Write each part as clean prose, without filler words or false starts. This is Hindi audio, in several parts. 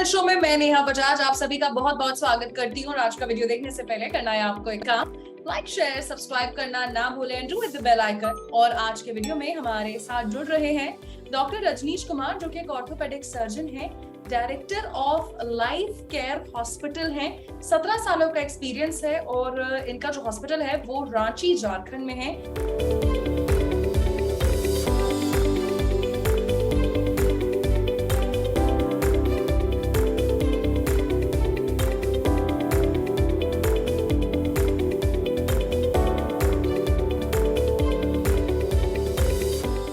हेल्थ शो में मैं नेहा बजाज आप सभी का बहुत बहुत स्वागत करती हूँ। और आज का वीडियो देखने से पहले करना है आपको एक काम, लाइक शेयर सब्सक्राइब करना ना भूलें, do with the bell icon. और आज के वीडियो में हमारे साथ जुड़ रहे हैं डॉक्टर रजनीश कुमार, जो कि एक ऑर्थोपेडिक सर्जन है, director of life care hospital हैं। 17 सालों का एक्सपीरियंस है और इनका जो हॉस्पिटल है वो रांची झारखंड में है।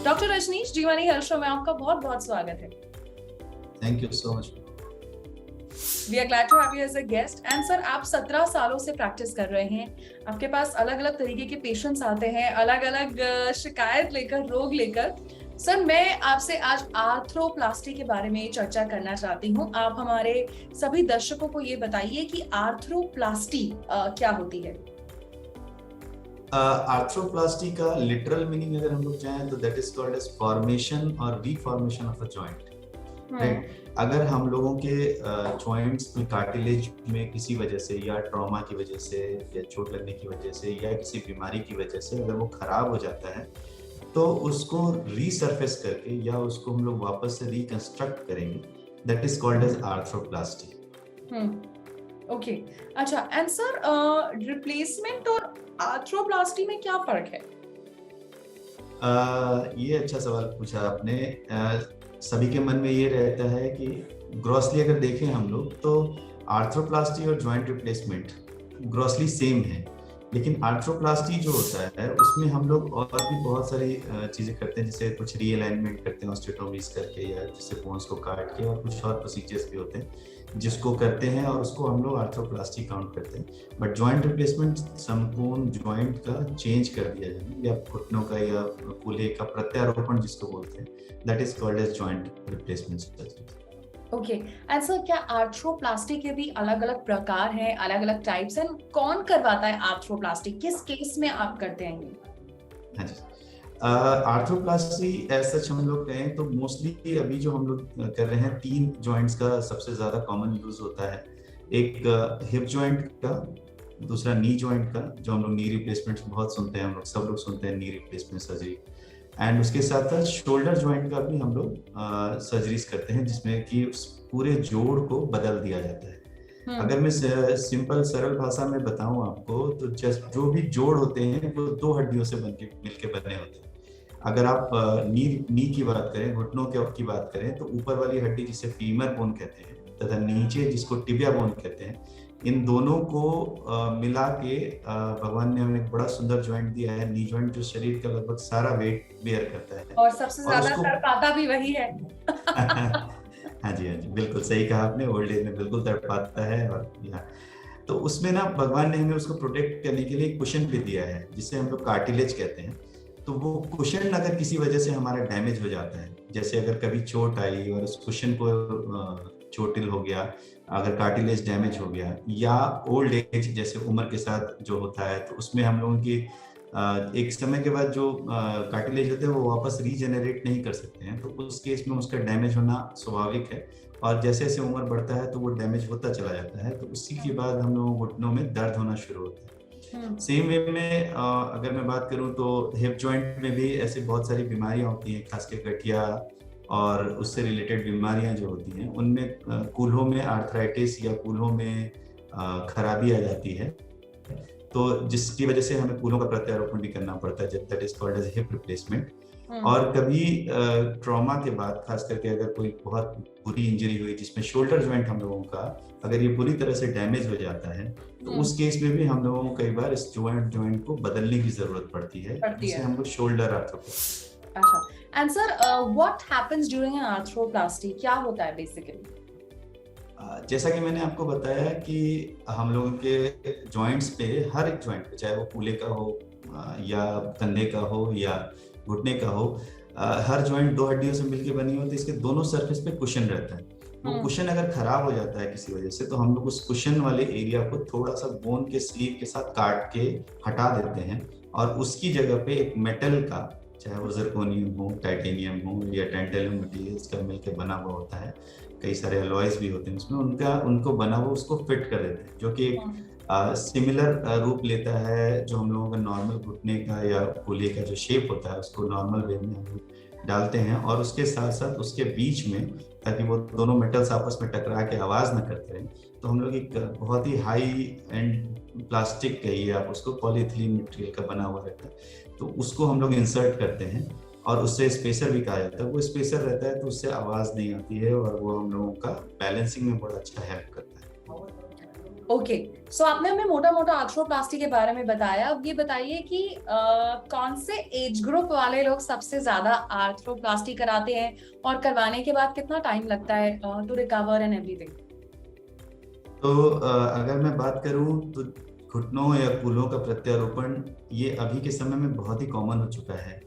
Doctor Rajneesh Jeevani health show में आपका बहुत बहुत स्वागत है। Thank you so much. We are glad to have you as a guest. And sir, आप 17 सालों से प्रैक्टिस कर रहे हैं। आपके पास अलग अलग तरीके के पेशेंट्स आते हैं, अलग अलग शिकायत लेकर, रोग लेकर। सर, मैं आपसे आज आर्थ्रोप्लास्टी के बारे में चर्चा करना चाहती हूँ। आप हमारे सभी दर्शकों को ये बताइए कि आर्थ्रोप्लास्टी क्या होती है। आर्थ्रोप्लास्टी का लिटरल मीनिंग अगर हम लोग जाएं तो that is called as formation और रीफॉर्मेशन ऑफ अ जॉइंट। राइट, अगर हम लोगों के जॉइंट्स में कार्टिलेज में किसी वजह से या ट्रॉमा की वजह से या चोट लगने की वजह से या किसी बीमारी की वजह से अगर वो खराब हो जाता है तो उसको रीसर्फेस करके या उसको हम लोग वापस से रिकंस्ट्रक्ट करेंगे, that is called as arthroplasty. Okay, अच्छा। एंड सर, रिप्लेसमेंट और आर्थ्रोप्लास्टी में क्या फर्क है? ये अच्छा सवाल पूछा आपने। सभी के मन में ये रहता है कि ग्रॉसली अगर देखें हम लोग तो आर्थ्रोप्लास्टी और जॉइंट रिप्लेसमेंट ग्रॉसली सेम है, लेकिन आर्थ्रोप्लास्टी जो होता है उसमें हम लोग और भी बहुत सारी चीज़ें करते हैं, जैसे कुछ रीअलाइनमेंट करते हैं ऑस्टियोटोमीज करके या जैसे बोन्स को काट के, और कुछ और प्रोसीजर्स भी होते हैं जिसको करते हैं और उसको हम लोग आर्थ्रोप्लास्टी काउंट करते हैं। बट जॉइंट रिप्लेसमेंट संपूर्ण जॉइंट का चेंज कर दिया जाए या घुटनों का या कूल्हे का प्रत्यारोपण जिसको बोलते हैं, that is called as joint replacement surgery. Okay, and sir, क्या आर्थ्रोप्लास्टी के भी अलग अलग प्रकार हैं, अलग अलग टाइप्स हैं? कौन करवाता है आर्थ्रोप्लास्टी, किस केस में आप करते हैं? हाँ जी, आर्थ्रोप्लास्टी ऐसा हम लोग कहें तो मोस्टली अभी जो हम लोग कर रहे हैं 3 जॉइंट्स का सबसे ज्यादा कॉमन यूज होता है। एक हिप जॉइंट का, दूसरा नी जॉइंट का, जो हम लोग नी रिप्लेसमेंट बहुत सुनते हैं, हम लोग सब लोग सुनते हैं नी रिप्लेसमेंट सर्जरी। एंड उसके साथ साथ शोल्डर जॉइंट का भी हम लोग सर्जरीज करते हैं जिसमें कि पूरे जोड़ को बदल दिया जाता है। अगर मैं सिंपल सरल भाषा में बताऊं आपको तो जस्ट जो भी जोड़ होते हैं वो 2 हड्डियों से मिलके बने होते हैं। अगर आप नी की बात करें, घुटनों की बात करें, तो ऊपर वाली हड्डी जिसे फीमर बोन कहते हैं तथा नीचे जिसको टिबिया बोन कहते हैं, इन दोनों को मिला के भगवान ने हमें एक बड़ा सुंदर जॉइंट दिया है, नी जॉइंट, जो शरीर का लगभग सारा वेट बेयर करता है और सबसे ज्यादा तड़पाता भी वही है। हाँ जी, हाँ जी, बिल्कुल सही कहा आपने। ओल्ड एज में बिल्कुल तड़पाता है। और तो उसमें ना भगवान ने हमें उसको प्रोटेक्ट करने के लिए कुशन भी दिया है जिसे हम लोग कार्टिलेज कहते हैं। तो वो कुशन अगर किसी वजह से हमारा डैमेज हो जाता है, जैसे अगर कभी चोट आई और उस कुशन को चोटिल हो गया, अगर कार्टिलेज डैमेज हो गया, या ओल्ड एज जैसे उम्र के साथ जो होता है, तो उसमें हम लोगों की एक समय के बाद जो कार्टिलेज होते हैं वो वापस रीजेनरेट नहीं कर सकते हैं, तो उस केस में उसका डैमेज होना स्वाभाविक है। और जैसे जैसे उम्र बढ़ता है तो वो डैमेज होता चला जाता है, तो उसी के बाद हम लोगों को घुटनों में दर्द होना शुरू होता है। सेम वे में अगर मैं बात करूं तो हिप जॉइंट में भी ऐसे बहुत सारी बीमारियां होती हैं, खासकर गठिया और उससे रिलेटेड बीमारियां जो होती हैं, उनमें कूल्हों में आर्थराइटिस या कूल्हों में खराबी आ जाती है, तो जिसकी वजह से हमें कूल्हों का प्रत्यारोपण भी करना पड़ता है, that is called as hip replacement. और कभी ट्रॉमा के बाद, खास करके अगर कोई बहुत बुरी इंजरी हुई जिसमें शोल्डर जॉइंट हम लोगों का अगर ये पूरी तरह से डैमेज हो जाता है, तो उस केस में भी हम लोगों को कई बार इस जॉइंट को बदलने की जरूरत पड़ती है, जिसे हम लोग शोल्डर आर्थ्रोप्लास्टी। अच्छा, and sir, what happens during an arthroplasty? क्या होता है बेसिकली? जैसा कि मैंने आपको बताया कि हम लोगों के जॉइंट्स पे, हर एक जॉइंट पे, चाहे वो कूल्हे का हो या कंधे का हो या घुटने का हो, हर जॉइंट 2 हड्डियों से मिलकर बनी होती है। इसके दोनों सरफेस पे कुशन रहता है। वो कुशन अगर खराब हो जाता है किसी वजह से, तो हम लोग उस कुशन वाले एरिया को थोड़ा सा बोन के स्लीव के साथ काट के हटा देते हैं और उसकी जगह पे एक मेटल का चाहे वो जिरकोनियम हो, टाइटेनियम हो या टेंटेलियम मटेरियल्स का मिलकर बना हुआ होता है। कई सारे अलॉयज भी होते हैं उसमें, उनको बना हुआ उसको फिट कर देते हैं, जो कि एक सिमिलर रूप लेता है जो हम लोगों का नॉर्मल घुटने का या कूल्हे का जो शेप होता है उसको नॉर्मल वे में हम लोग डालते हैं। और उसके साथ साथ उसके बीच में, ताकि वो दोनों मेटल्स आपस में टकरा के आवाज ना करते रहें, तो हम लोग एक बहुत ही हाई एंड प्लास्टिक कहिए आप उसको, पॉलीथिलीन मटेरियल का बना हुआ रहता है, तो उसको हम लोग इंसर्ट करते हैं और उससे स्पेसर भी कहा जाता है। वो स्पेसर रहता है तो उससे आवाज नहीं आती है और वो हम लोगों का बैलेंसिंग में बड़ा अच्छा हेल्प करता है। ओके, सो आपने हमें मोटा मोटा आर्थ्रोप्लास्टी के बारे में बताया। अब ये बताइए कि कौन से एज ग्रुप वाले लोग सबसे ज्यादा आर्थ्रोप्लास्टी कराते हैं और करवाने के बाद कितना टाइम लगता है टू रिकवर एंड एवरीथिंग? तो अगर मैं बात करूं तो घुटनों या कूल्हों का प्रत्यारोपण ये अभी के समय में बहुत ही कॉमन हो चुका है।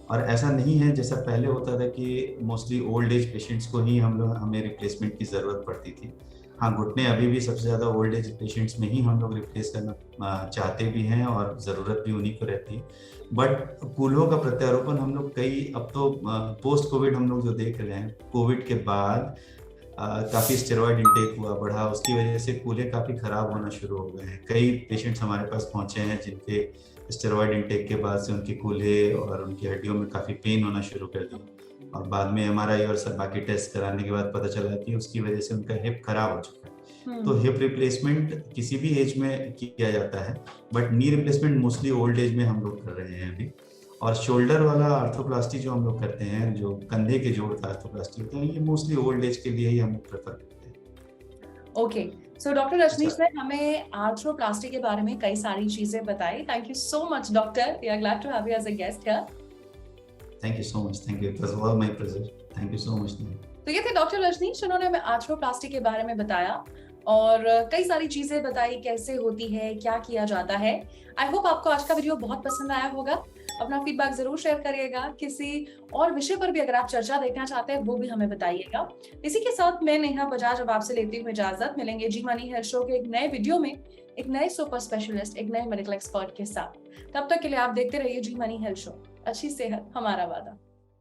और ऐसा नहीं है जैसा पहले होता था कि मोस्टली ओल्ड एज पेशेंट्स को ही हमें रिप्लेसमेंट की ज़रूरत पड़ती थी। हाँ, घुटने अभी भी सबसे ज़्यादा ओल्ड एज पेशेंट्स में ही हम लोग रिप्लेस करना चाहते भी हैं और ज़रूरत भी उन्हीं को रहती है। बट कूल्हों का प्रत्यारोपण हम लोग अब तो पोस्ट कोविड हम लोग जो देख रहे हैं, कोविड के बाद काफ़ी स्टेरॉयड इंटेक हुआ बढ़ा, उसकी वजह से कूल्हे काफ़ी ख़राब होना शुरू हो गए हैं। कई पेशेंट्स हमारे पास पहुँचे हैं जिनके स्टेरॉयड इंटेक के बाद से उनके कूल्हे और उनकी हड्डियों में काफ़ी पेन होना शुरू कर दिया, और बाद में एमआरआई और सब बाकी टेस्ट कराने के बाद पता चला कि उसकी वजह से उनका हिप खराब हो चुका है। तो हिप रिप्लेसमेंट किसी भी एज में किया जाता है, but knee replacement mostly old age में हम लोग कर रहे हैं अभी। और शोल्डर वाला आर्थ्रोप्लास्टी जो हम लोग करते हैं, जो कंधे के जोड़ का आर्थ्रोप्लास्टी होता है, ये मोस्टली ओल्ड एज के लिए ही हम लोग प्रेफर करते हैं। ओके, सो डॉक्टर रजनीश ने हमें आर्थ्रोप्लास्टी के बारे में कई सारी चीजें बताई। Thank you so much doctor, we are glad to have you as a guest here. Thank you so much, thank you, it was all my pleasure, thank you so much. तो ये थे डॉक्टर रजनीश, जिन्होंने हमें आर्थ्रोप्लास्टी के बारे में बताया और कई सारी चीजें बताई, कैसे होती है, क्या किया जाता है। आई होप आपको आज का वीडियो बहुत पसंद आया होगा। अपना फीडबैक जरूर शेयर करिएगा। किसी और विषय पर भी अगर आप चर्चा देखना चाहते हैं वो भी हमें बताइएगा। इसी के साथ मैं नेहा बजाज अब आपसे लेती हूँ इजाजत। मिलेंगे जी मनी हेल्थ शो के एक नए वीडियो में, एक नए सुपर स्पेशलिस्ट, एक नए मेडिकल एक्सपर्ट के साथ। तब तक के लिए आप देखते रहिए जी मनी हेल्थ शो। अच्छी सेहत हमारा वादा।